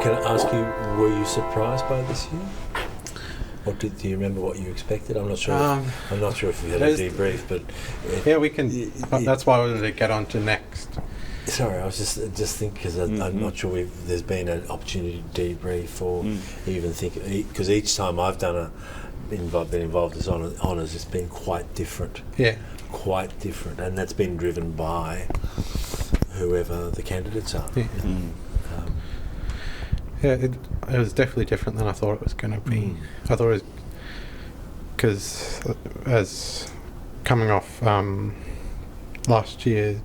Can I ask you, were you surprised by this year? What do you remember what you expected? I'm not sure. I'm not sure if we had a debrief, but we can. That's why I wanted to get on to next. Sorry, I was just thinking because I'm not sure there's been an opportunity to debrief or even think, because each time I've been involved as honours, it's been quite different. Yeah, quite different, and that's been driven by whoever the candidates are. Yeah. It was definitely different than I thought it was going to be. I thought it was because as coming off last year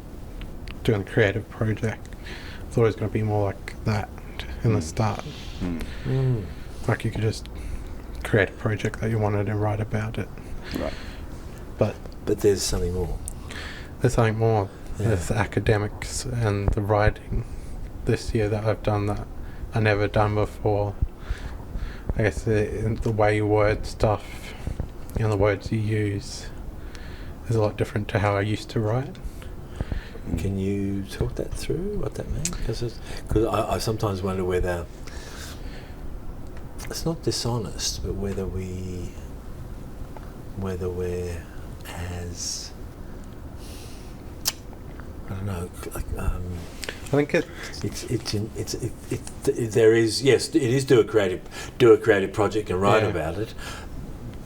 doing a creative project, I thought it was going to be more like that in the start. Like you could just create a project that you wanted and write about it. Right. But there's something more. There's something more. Yeah. There's the academics and the writing this year that I've done that I never done before. I guess the way you word stuff and the words you use is a lot different to how I used to write. Can you talk that through, what that means? Because I sometimes wonder whether it's not dishonest, but whether we're as, I don't know, like, I think there is, yes, it is do a creative project and write about it,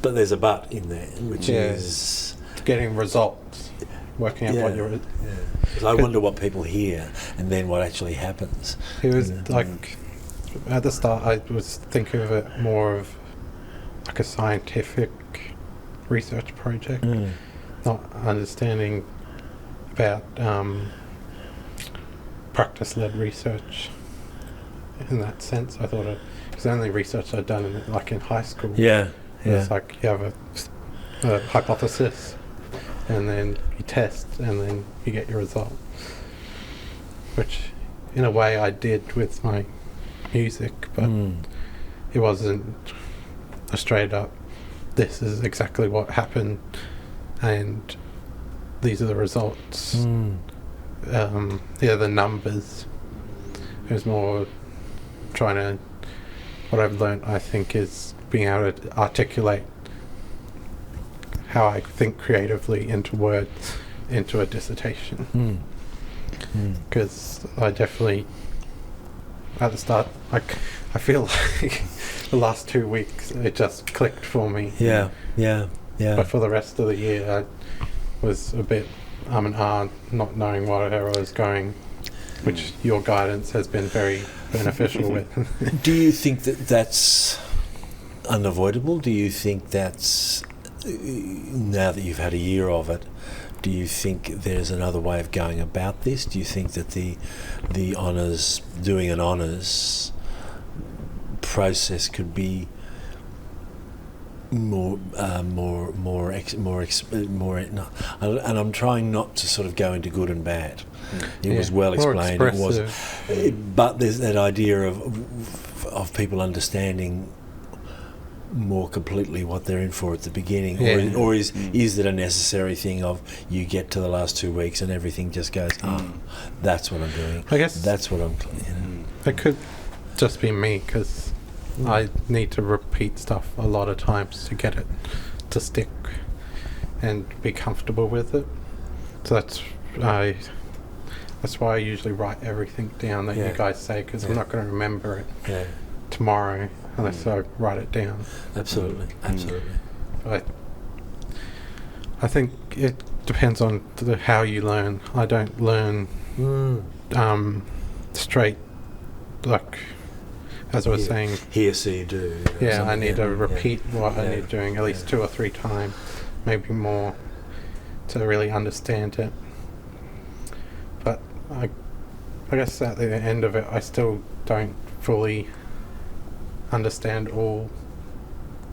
but there's a but in there, which is getting results, working out what you're. Because I wonder what people hear and then what actually happens. It was like at the start, I was thinking of it more of like a scientific research project, not understanding about practice-led research in that sense. I thought it was the only research I'd done in high school. It's like you have a hypothesis and then you test and then you get your result, which in a way I did with my music, but it wasn't a straight up this is exactly what happened and these are the results. The numbers. It was more trying to, what I've learned I think is being able to articulate how I think creatively into words, into a dissertation. Because I definitely, at the start, I feel like the last 2 weeks it just clicked for me. Yeah. But for the rest of the year, I was a bit not knowing where I was going, which your guidance has been very beneficial with. Do you think that's unavoidable? Do you think that's, now that you've had a year of it, do you think there's another way of going about this? Do you think that the honours, doing an honours process could be more, and I'm trying not to sort of go into good and bad. It was well explained. It was, but there's that idea of people understanding more completely what they're in for at the beginning, or is it a necessary thing of you get to the last 2 weeks and everything just goes, that's what I'm doing. I guess that's what I'm. It could just be me because I need to repeat stuff a lot of times to get it to stick and be comfortable with it. So that's why I usually write everything down that you guys say, because I'm not going to remember it tomorrow unless I write it down. Absolutely. I think it depends on how you learn. I don't learn straight, like as I was saying. Hear, see, do. I need to repeat what I need doing at least 2 or 3 times, maybe more, to really understand it. But I guess at the end of it, I still don't fully understand all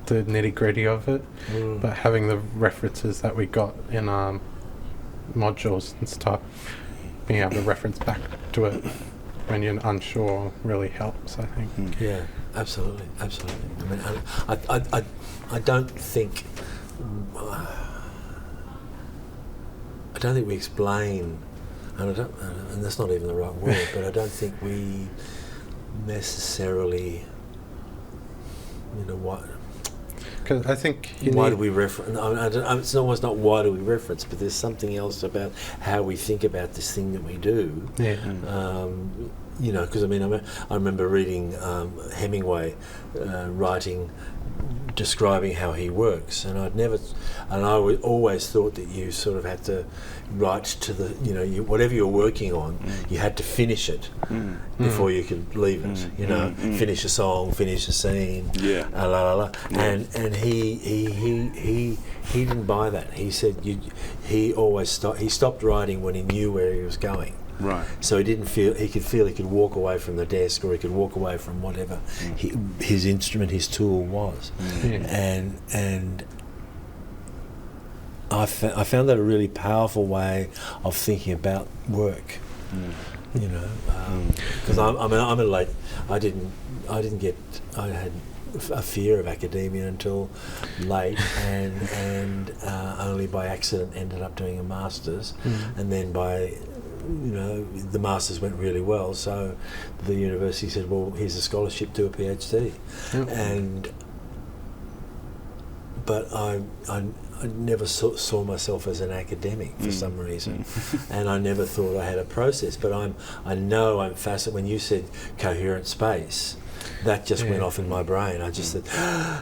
the nitty-gritty of it. But having the references that we got in our modules and stuff, being able to reference back to it when you're unsure really helps, I think. Yeah, absolutely. I mean, I don't think we explain, and that's not even the right word, but I don't think we necessarily, what. Because I think why do we reference? It's almost not why do we reference, but there's something else about how we think about this thing that we do. Yeah. Because I remember reading Hemingway writing, describing how he works, and I always thought that you sort of had to write to the, whatever you're working on, you had to finish it before you could leave it. Finish a song, finish a scene, la la la. And he didn't buy that. He said he stopped writing when he knew where he was going. Right. So he could walk away from the desk, or he could walk away from whatever his instrument, his tool was. And I found that a really powerful way of thinking about work. Because I'm a late. I had a fear of academia until late, and only by accident ended up doing a master's, and then by the masters went really well, so the university said, well, here's a scholarship to a PhD. But I never saw myself as an academic for some reason, and I never thought I had a process. But I know I'm fascinated. When you said coherent space, that just went off in my brain. I just said,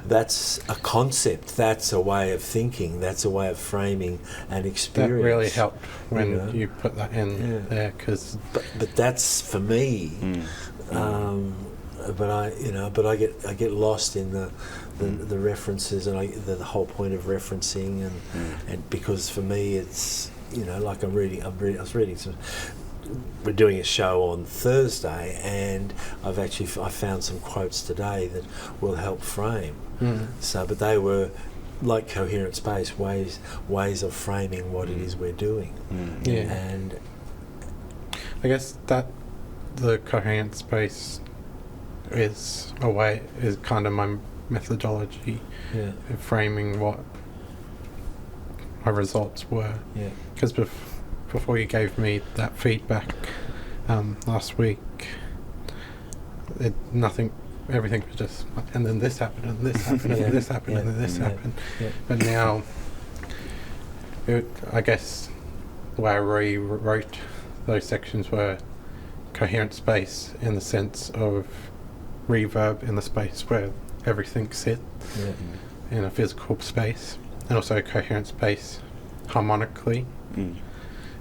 that's a concept, that's a way of thinking, that's a way of framing an experience. That really helped when you put that in there, because. But that's for me. But I get lost in the references, and the whole point of referencing, and because for me it's like I was reading some. We're doing a show on Thursday, and I found some quotes today that will help frame. So, but they were like coherent space, ways of framing what it is we're doing. And I guess that the coherent space is kind of my methodology of framing what my results were. Because before you gave me that feedback last week, everything was just, and then this happened, and this happened, and this happened, and then this happened. But now, I guess the way I rewrote those sections were coherent space in the sense of reverb in the space where everything sits in a physical space, and also coherent space harmonically.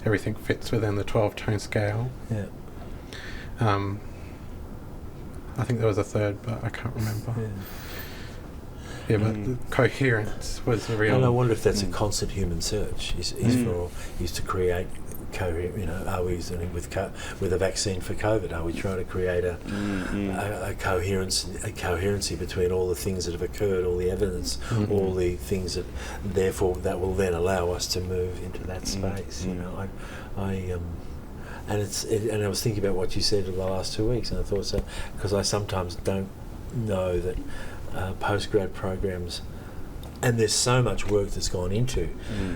Everything fits within the 12-tone scale. I think there was a third, but I can't remember. But the coherence was the real. And I wonder if that's a constant human search. Is to create coherent. Are we with a vaccine for COVID? Are we trying to create a coherency between all the things that have occurred, all the evidence, all the things that will then allow us to move into that space? And I was thinking about what you said in the last 2 weeks, and I thought so, because I sometimes don't know that postgrad programs, and there's so much work that's gone into,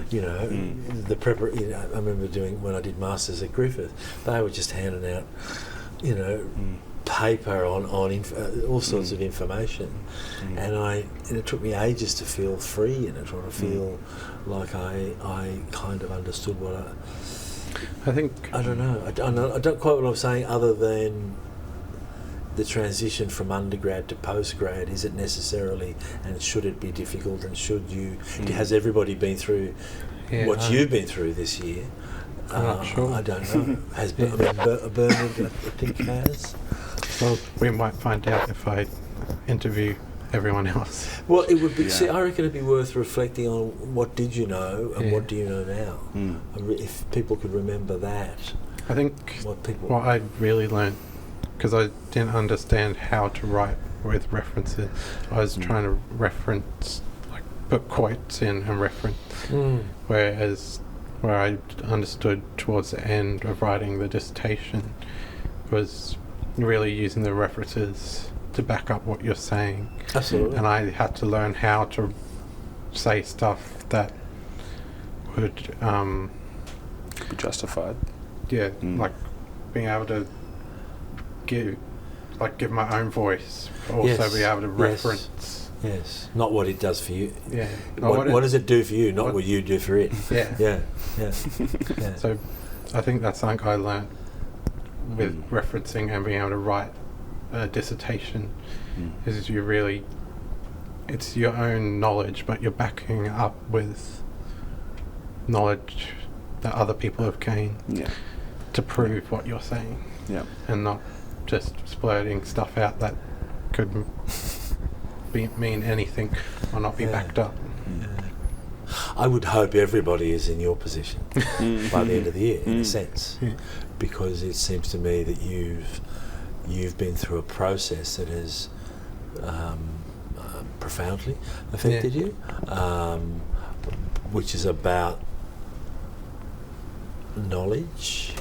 the I remember doing, when I did masters at Griffith, they were just handing out, paper on all sorts of information, and it took me ages to feel free in it, or to feel like I kind of understood what I don't know. I don't quite what I'm saying, other than the transition from undergrad to postgrad. Is it necessarily, and should it be difficult, and has everybody been through what you've been through this year? I'm not sure. I don't know. Has Bernard, I think, has? Well, we might find out if I interview everyone else. Well, it would be. See, I reckon it'd be worth reflecting on what did you know and what do you know now. If people could remember that. I think what I really learned, because I didn't understand how to write with references. I was trying to reference, like put quotes in and reference, whereas where I understood towards the end of writing the dissertation was really using the references to back up what you're saying. Absolutely. And I had to learn how to say stuff that would be justified. Like being able to like give my own voice, but also be able to reference. Yes, not what it does for you. Yeah. What does it do for you, not what you do for it. Yeah. Yeah. So I think that's something I learned with referencing and being able to write a dissertation, is it's your own knowledge, but you're backing it up with knowledge that other people have gained to prove what you're saying. Yeah. And not just splurting stuff out that could mean anything or not be backed up. I would hope everybody is in your position by the end of the year, in a sense, because it seems to me that you've been through a process that has profoundly affected you, which is about knowledge,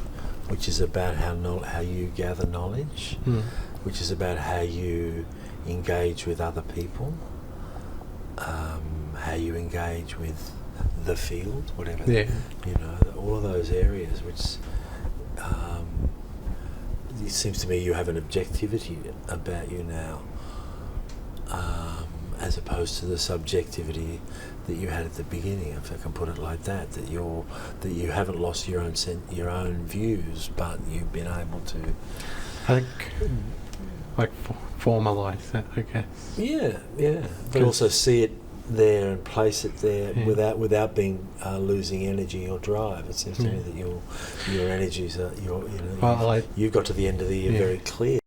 which is about how you gather knowledge, which is about how you engage with other people, how you engage with the field, whatever, all of those areas, which it seems to me you have an objectivity about you now, as opposed to the subjectivity that you had at the beginning, if I can put it like that. That you haven't lost your own views, but you've been able to, I think, formalise that, I guess. Yeah. But also see it there and place it there without being losing energy or drive. It seems to me that your energies are you've got to the end of the year very clear.